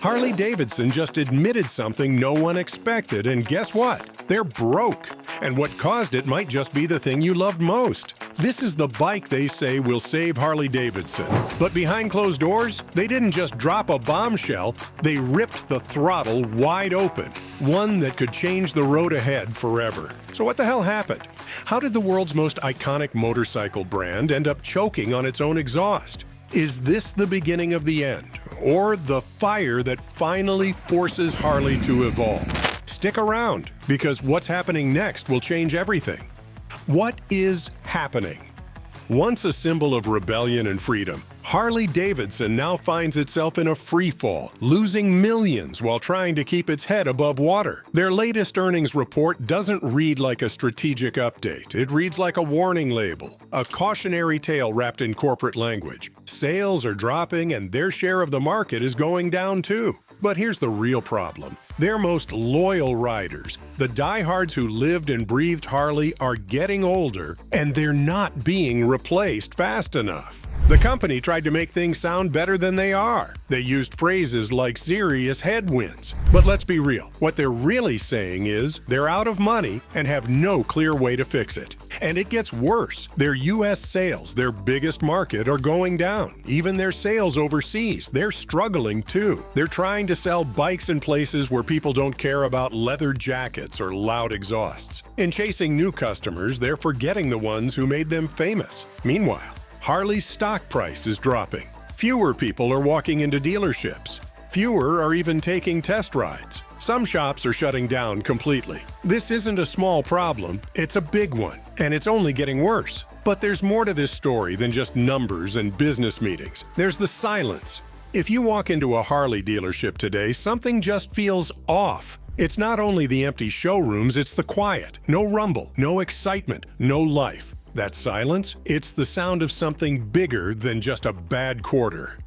Harley Davidson just admitted something no one expected, and guess what? They're broke. And what caused it might just be the thing you loved most. This is the bike they say will save Harley Davidson. But behind closed doors, they didn't just drop a bombshell, they ripped the throttle wide open. One that could change the road ahead forever. So what the hell happened? How did the world's most iconic motorcycle brand end up choking on its own exhaust? Is this the beginning of the end, or the fire that finally forces Harley to evolve? Stick around, because what's happening next will change everything. What is happening? Once a symbol of rebellion and freedom, Harley Davidson now finds itself in a freefall, losing millions while trying to keep its head above water. Their latest earnings report doesn't read like a strategic update. It reads like a warning label, a cautionary tale wrapped in corporate language. Sales are dropping and their share of the market is going down too. But here's the real problem. Their most loyal riders, the diehards who lived and breathed Harley, are getting older and they're not being replaced fast enough. The company tried to make things sound better than they are. They used phrases like serious headwinds. But let's be real, what they're really saying is they're out of money and have no clear way to fix it. And it gets worse. Their US sales, their biggest market, are going down. Even their sales overseas, they're struggling too. They're trying to sell bikes in places where people don't care about leather jackets or loud exhausts. In chasing new customers, they're forgetting the ones who made them famous. Meanwhile, Harley's stock price is dropping. Fewer people are walking into dealerships. Fewer are even taking test rides. Some shops are shutting down completely. This isn't a small problem, it's a big one, and it's only getting worse. But there's more to this story than just numbers and business meetings. There's the silence. If you walk into a Harley dealership today, something just feels off. It's not only the empty showrooms, it's the quiet. No rumble, no excitement, no life. That silence? It's the sound of something bigger than just a bad quarter.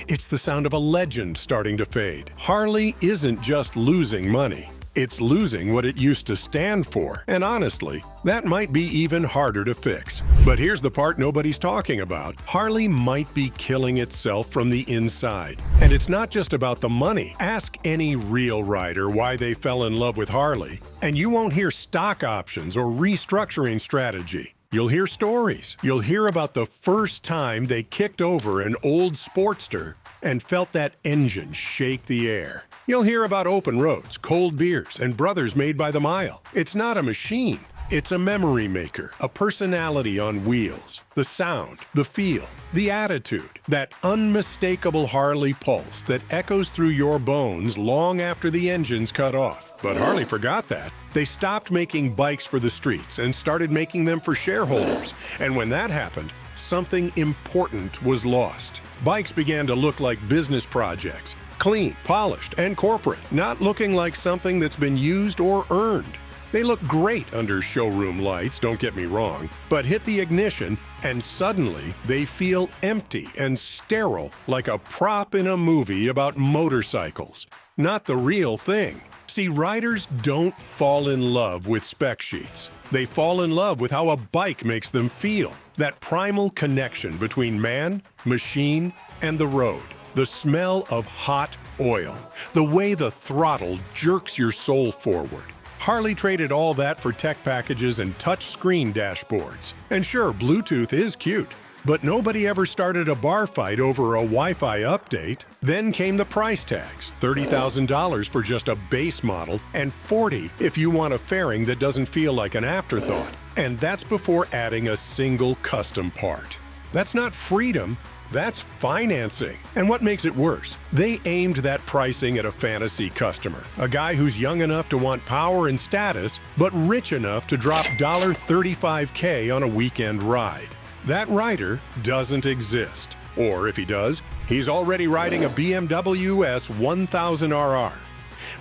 It's the sound of a legend starting to fade. Harley isn't just losing money. It's losing what it used to stand for. And honestly, that might be even harder to fix. But here's the part nobody's talking about. Harley might be killing itself from the inside. And it's not just about the money. Ask any real rider why they fell in love with Harley, and you won't hear stock options or restructuring strategy. You'll hear stories. You'll hear about the first time they kicked over an old Sportster and felt that engine shake the air. You'll hear about open roads, cold beers, and brothers made by the mile. It's not a machine. It's a memory maker, a personality on wheels. The sound, the feel, the attitude, that unmistakable Harley pulse that echoes through your bones long after the engine's cut off. But Harley forgot that. They stopped making bikes for the streets and started making them for shareholders. And when that happened, something important was lost. Bikes began to look like business projects, clean, polished, and corporate, not looking like something that's been used or earned. They look great under showroom lights, don't get me wrong, but hit the ignition and suddenly they feel empty and sterile, like a prop in a movie about motorcycles. Not the real thing. See, riders don't fall in love with spec sheets. They fall in love with how a bike makes them feel. That primal connection between man, machine, and the road. The smell of hot oil. The way the throttle jerks your soul forward. Harley traded all that for tech packages and touch-screen dashboards. And sure, Bluetooth is cute, but nobody ever started a bar fight over a Wi-Fi update. Then came the price tags, $30,000 for just a base model, and $40,000 if you want a fairing that doesn't feel like an afterthought. And that's before adding a single custom part. That's not freedom. That's financing. And what makes it worse? They aimed that pricing at a fantasy customer, a guy who's young enough to want power and status, but rich enough to drop $35K on a weekend ride. That rider doesn't exist. Or if he does, he's already riding a BMW S1000RR.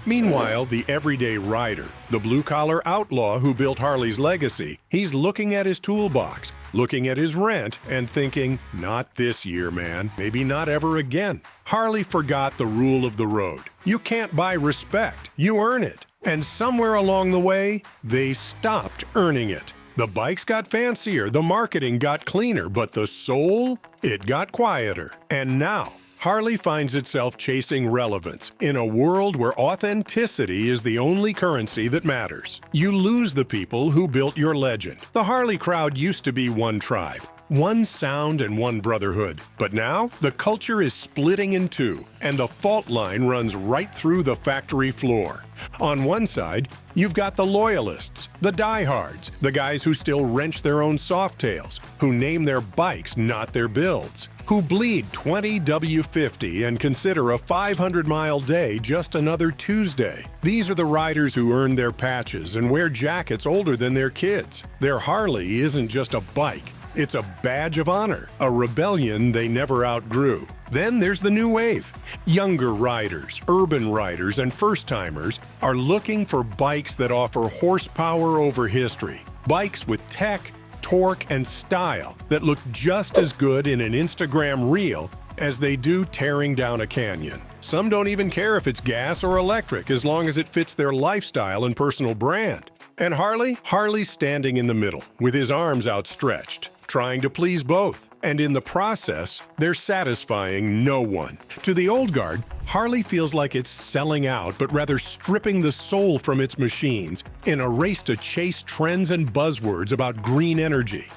Meanwhile, the everyday rider, the blue-collar outlaw who built Harley's legacy, he's looking at his toolbox, looking at his rent, and thinking, not this year, man, maybe not ever again. Harley forgot the rule of the road. You can't buy respect, you earn it. And somewhere along the way, they stopped earning it. The bikes got fancier, the marketing got cleaner, but the soul, it got quieter. And now, Harley finds itself chasing relevance in a world where authenticity is the only currency that matters. You lose the people who built your legend. The Harley crowd used to be one tribe, one sound and one brotherhood. But now, the culture is splitting in two, and the fault line runs right through the factory floor. On one side, you've got the loyalists, the diehards, the guys who still wrench their own softails, who name their bikes, not their builds, who bleed 20 W50 and consider a 500-mile day just another Tuesday. These are the riders who earn their patches and wear jackets older than their kids. Their Harley isn't just a bike. It's a badge of honor, a rebellion they never outgrew. Then there's the new wave. Younger riders, urban riders, and first-timers are looking for bikes that offer horsepower over history. Bikes with tech, torque, and style that look just as good in an Instagram reel as they do tearing down a canyon. Some don't even care if it's gas or electric as long as it fits their lifestyle and personal brand. And Harley's standing in the middle with his arms outstretched, trying to please both. And in the process, they're satisfying no one. To the old guard, Harley feels like it's selling out, but rather stripping the soul from its machines in a race to chase trends and buzzwords about green energy.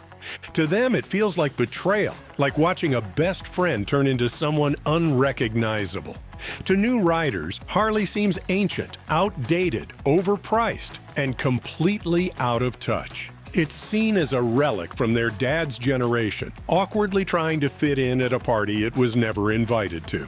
To them, it feels like betrayal, like watching a best friend turn into someone unrecognizable. To new riders, Harley seems ancient, outdated, overpriced, and completely out of touch. It's seen as a relic from their dad's generation, awkwardly trying to fit in at a party it was never invited to.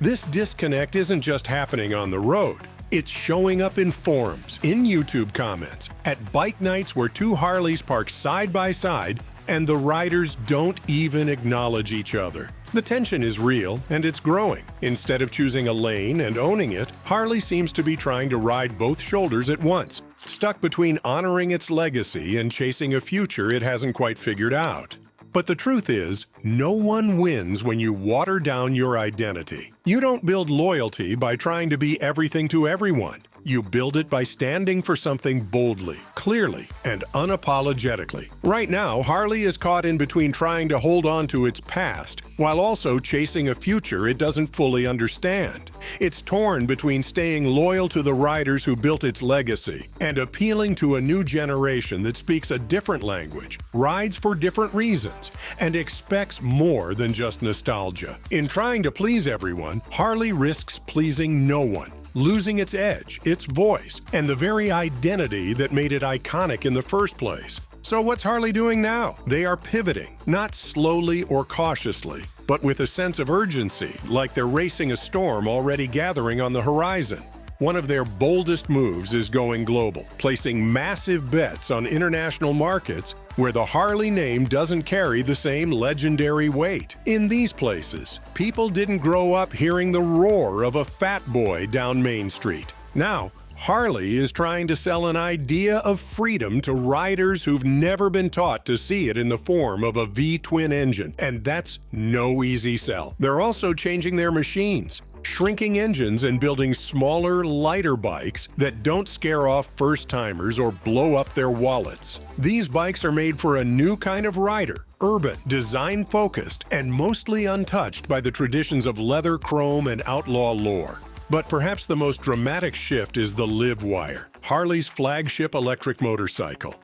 This disconnect isn't just happening on the road. It's showing up in forums, in YouTube comments, at bike nights where two Harleys park side by side and the riders don't even acknowledge each other. The tension is real and it's growing. Instead of choosing a lane and owning it, Harley seems to be trying to ride both shoulders at once, stuck between honoring its legacy and chasing a future it hasn't quite figured out. But the truth is, no one wins when you water down your identity. You don't build loyalty by trying to be everything to everyone. You build it by standing for something boldly, clearly, and unapologetically. Right now, Harley is caught in between trying to hold on to its past, while also chasing a future it doesn't fully understand. It's torn between staying loyal to the riders who built its legacy and appealing to a new generation that speaks a different language, rides for different reasons, and expects more than just nostalgia. In trying to please everyone, Harley risks pleasing no one, losing its edge, its voice, and the very identity that made it iconic in the first place. So what's Harley doing now? They are pivoting, not slowly or cautiously, but with a sense of urgency, like they're racing a storm already gathering on the horizon. One of their boldest moves is going global, placing massive bets on international markets where the Harley name doesn't carry the same legendary weight. In these places, people didn't grow up hearing the roar of a fat boy down Main Street. Now, Harley is trying to sell an idea of freedom to riders who've never been taught to see it in the form of a V-twin engine, and that's no easy sell. They're also changing their machines, shrinking engines and building smaller, lighter bikes that don't scare off first-timers or blow up their wallets. These bikes are made for a new kind of rider, urban, design-focused, and mostly untouched by the traditions of leather, chrome, and outlaw lore. But perhaps the most dramatic shift is the Live Wire, Harley's flagship electric motorcycle.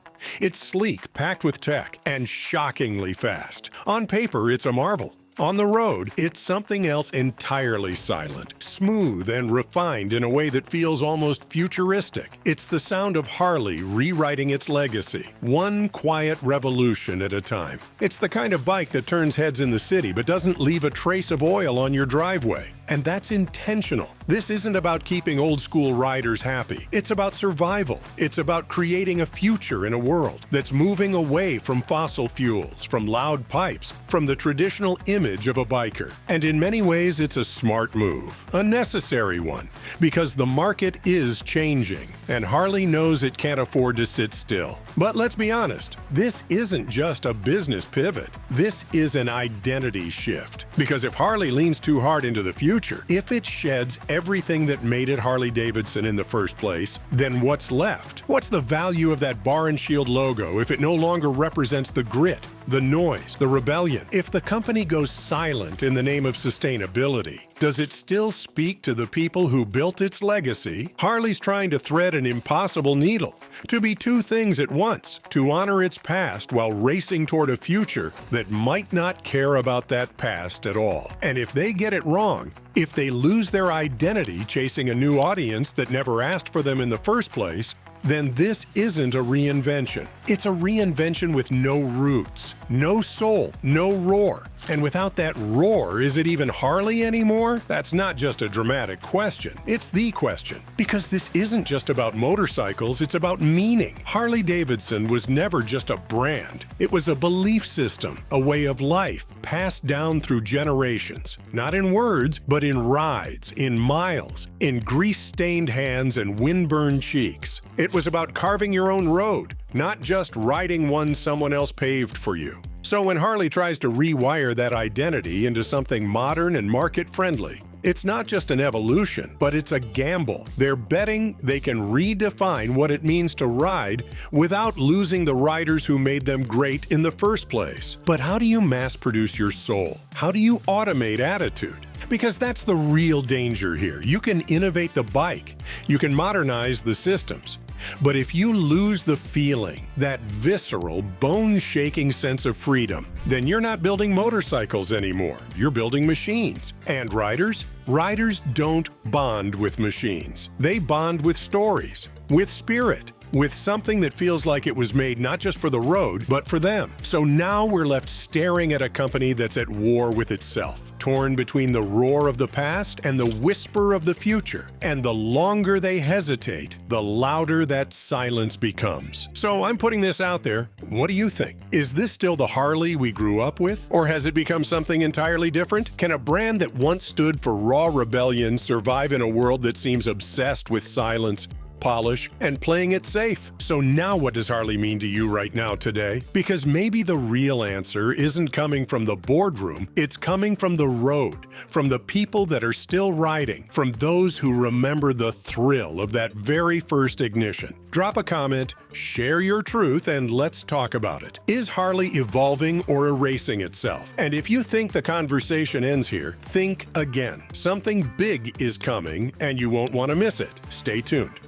It's sleek, packed with tech, and shockingly fast. On paper, it's a marvel. On the road, it's something else entirely silent, smooth and refined in a way that feels almost futuristic. It's the sound of Harley rewriting its legacy, one quiet revolution at a time. It's the kind of bike that turns heads in the city but doesn't leave a trace of oil on your driveway. And that's intentional. This isn't about keeping old-school riders happy. It's about survival. It's about creating a future in a world that's moving away from fossil fuels, from loud pipes, from the traditional image of a biker. And in many ways, it's a smart move, a necessary one, because the market is changing, and Harley knows it can't afford to sit still. But let's be honest, this isn't just a business pivot. This is an identity shift. Because if Harley leans too hard into the future, if it sheds everything that made it Harley Davidson in the first place, then what's left? What's the value of that bar and shield logo if it no longer represents the grit, the noise, the rebellion. If the company goes silent in the name of sustainability, does it still speak to the people who built its legacy? Harley's trying to thread an impossible needle, to be two things at once, to honor its past while racing toward a future that might not care about that past at all. And if they get it wrong, if they lose their identity chasing a new audience that never asked for them in the first place, then this isn't a reinvention. It's a reinvention with no roots, no soul, no roar. And without that roar, is it even Harley anymore? That's not just a dramatic question. It's the question. Because this isn't just about motorcycles, it's about meaning. Harley Davidson was never just a brand. It was a belief system, a way of life, passed down through generations. Not in words, but in rides, in miles, in grease-stained hands and wind-burned cheeks. It was about carving your own road, not just riding one someone else paved for you. So when Harley tries to rewire that identity into something modern and market-friendly, it's not just an evolution, but it's a gamble. They're betting they can redefine what it means to ride without losing the riders who made them great in the first place. But how do you mass-produce your soul? How do you automate attitude? Because that's the real danger here. You can innovate the bike. You can modernize the systems. But if you lose the feeling, that visceral, bone-shaking sense of freedom, then you're not building motorcycles anymore. You're building machines. And riders? Riders don't bond with machines. They bond with stories, with spirit, with something that feels like it was made not just for the road, but for them. So now we're left staring at a company that's at war with itself, torn between the roar of the past and the whisper of the future. And the longer they hesitate, the louder that silence becomes. So I'm putting this out there. What do you think? Is this still the Harley we grew up with? Or has it become something entirely different? Can a brand that once stood for raw rebellion survive in a world that seems obsessed with silence, polish, and playing it safe? So now what does Harley mean to you right now today? Because maybe the real answer isn't coming from the boardroom, it's coming from the road, from the people that are still riding, from those who remember the thrill of that very first ignition. Drop a comment, share your truth, and let's talk about it. Is Harley evolving or erasing itself? And if you think the conversation ends here, think again. Something big is coming, and you won't want to miss it. Stay tuned.